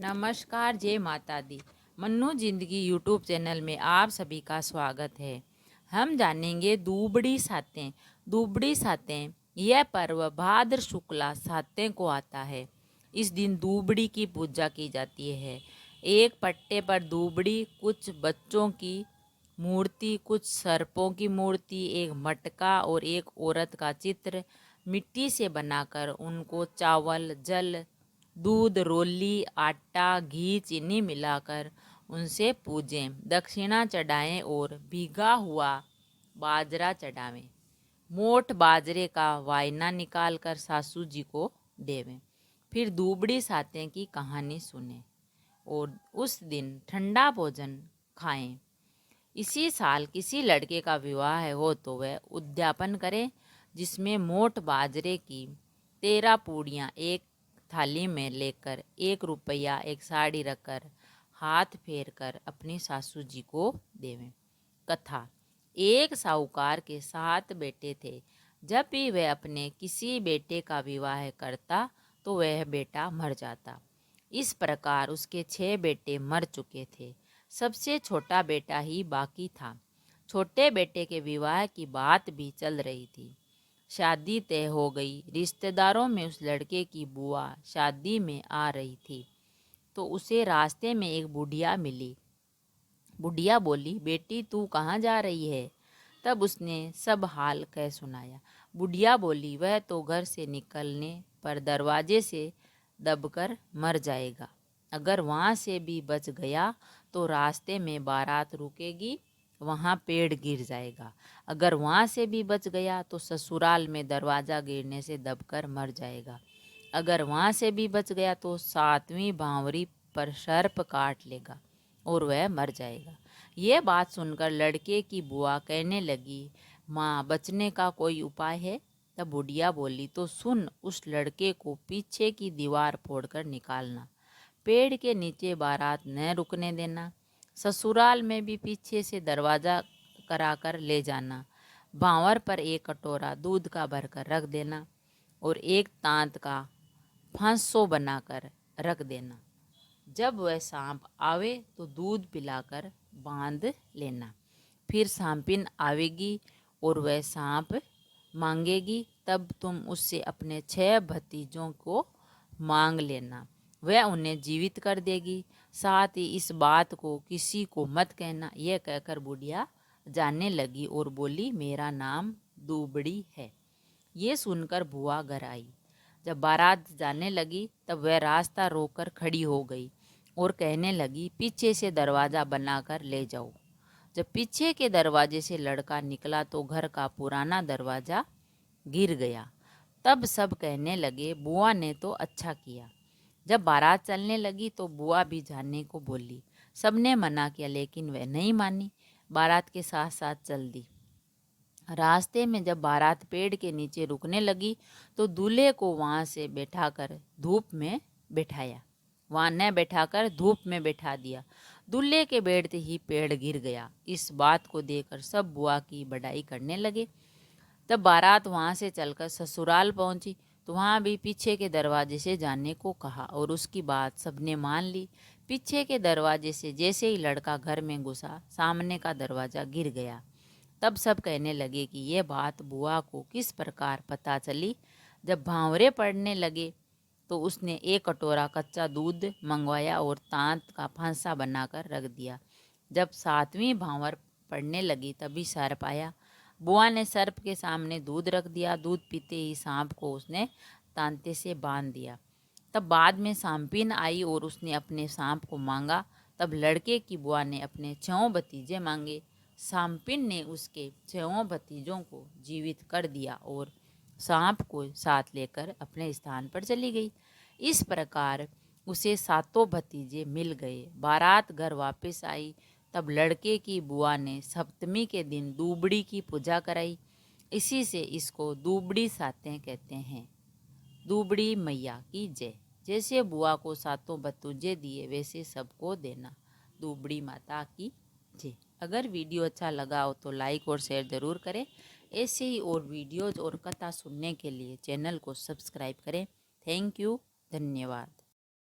नमस्कार, जय माता दी। मन्नू जिंदगी यूट्यूब चैनल में आप सभी का स्वागत है। हम जानेंगे दूबड़ी सातें। दूबड़ी सातें यह पर्व भाद्र शुक्ला सातें को आता है। इस दिन दूबड़ी की पूजा की जाती है। एक पट्टे पर दूबड़ी, कुछ बच्चों की मूर्ति, कुछ सर्पों की मूर्ति, एक मटका और एक औरत का चित्र मिट्टी से बनाकर उनको चावल, जल, दूध, रोली, आटा, घी, चीनी मिलाकर उनसे पूजें, दक्षिणा चढ़ाएं और भीगा हुआ बाजरा चढ़ावें। मोठ बाजरे का वायना निकालकर सासू जी को देवें। फिर दूबड़ी सातें की कहानी सुने और उस दिन ठंडा भोजन खाएं। इसी साल किसी लड़के का विवाह हो तो वह उद्यापन करे, जिसमें मोठ बाजरे की 13 पूड़ियाँ एक थाली में लेकर 1 रुपया एक साड़ी रखकर हाथ फेर कर अपनी सासू जी को देवें। कथा। एक साहूकार के 7 बेटे थे। जब भी वह अपने किसी बेटे का विवाह करता तो वह बेटा मर जाता। इस प्रकार उसके 6 बेटे मर चुके थे। सबसे छोटा बेटा ही बाकी था। छोटे बेटे के विवाह की बात भी चल रही थी। शादी तय हो गई। रिश्तेदारों में उस लड़के की बुआ शादी में आ रही थी तो उसे रास्ते में एक बुढ़िया मिली। बुढ़िया बोली, बेटी तू कहाँ जा रही है? तब उसने सब हाल कह सुनाया। बुढ़िया बोली, वह तो घर से निकलने पर दरवाजे से दबकर मर जाएगा। अगर वहाँ से भी बच गया तो रास्ते में बारात रुकेगी, वहाँ पेड़ गिर जाएगा। अगर वहाँ से भी बच गया तो ससुराल में दरवाज़ा गिरने से दबकर मर जाएगा। अगर वहाँ से भी बच गया तो 7वीं भांवरी पर सर्प काट लेगा और वह मर जाएगा। ये बात सुनकर लड़के की बुआ कहने लगी, माँ बचने का कोई उपाय है? तब बुढ़िया बोली, तो सुन, उस लड़के को पीछे की दीवार फोड़कर निकालना, पेड़ के नीचे बारात न रुकने देना, ससुराल में भी पीछे से दरवाज़ा कराकर ले जाना, भांवर पर एक कटोरा दूध का भरकर रख देना और एक तांत का फांसो बनाकर रख देना। जब वह सांप आवे तो दूध पिलाकर बांध लेना। फिर सांपिन आवेगी और वह सांप मांगेगी, तब तुम उससे अपने 6 भतीजों को मांग लेना, वह उन्हें जीवित कर देगी। साथ ही इस बात को किसी को मत कहना। यह कहकर बुढ़िया जाने लगी और बोली, मेरा नाम दूबड़ी है। ये सुनकर बुआ घर आई। जब बारात जाने लगी तब वह रास्ता रोककर खड़ी हो गई और कहने लगी, पीछे से दरवाज़ा बनाकर ले जाओ। जब पीछे के दरवाजे से लड़का निकला तो घर का पुराना दरवाज़ा गिर गया। तब सब कहने लगे, बुआ ने तो अच्छा किया। जब बारात चलने लगी तो बुआ भी जाने को बोली। सबने मना किया लेकिन वह नहीं मानी, बारात के साथ साथ चल दी। रास्ते में जब बारात पेड़ के नीचे रुकने लगी तो दूल्हे को वहाँ से बैठाकर धूप में बैठाया। वहाँ न बैठाकर धूप में बैठा दिया। दूल्हे के बैठते ही पेड़ गिर गया। इस बात को देखकर सब बुआ की बड़ाई करने लगे। तब बारात वहाँ से चलकर ससुराल पहुँची तो वहाँ भी पीछे के दरवाजे से जाने को कहा और उसकी बात सबने मान ली। पीछे के दरवाजे से जैसे ही लड़का घर में घुसा, सामने का दरवाज़ा गिर गया। तब सब कहने लगे कि यह बात बुआ को किस प्रकार पता चली। जब भांवरे पड़ने लगे तो उसने एक कटोरा कच्चा दूध मंगवाया और तांत का फांसा बनाकर रख दिया। जब 7वीं भांवर पड़ने लगी तभी सर्प आया। बुआ ने सर्प के सामने दूध रख दिया। दूध पीते ही सांप को उसने तांते से बांध दिया। तब बाद में सांपिन आई और उसने अपने सांप को मांगा। तब लड़के की बुआ ने अपने 6 भतीजे मांगे। सांपिन ने उसके 6 भतीजों को जीवित कर दिया और सांप को साथ लेकर अपने स्थान पर चली गई। इस प्रकार उसे 7 भतीजे मिल गए। बारात घर वापस आई तब लड़के की बुआ ने सप्तमी के दिन दूबड़ी की पूजा कराई। इसी से इसको दूबड़ी सातें कहते हैं। दूबड़ी मैया की जय। जैसे बुआ को 7 भतीजे दिए वैसे सबको देना। दूबड़ी माता की जय। अगर वीडियो अच्छा लगा हो तो लाइक और शेयर ज़रूर करें। ऐसे ही और वीडियोज़ और कथा सुनने के लिए चैनल को सब्सक्राइब करें। Thank you. धन्यवाद।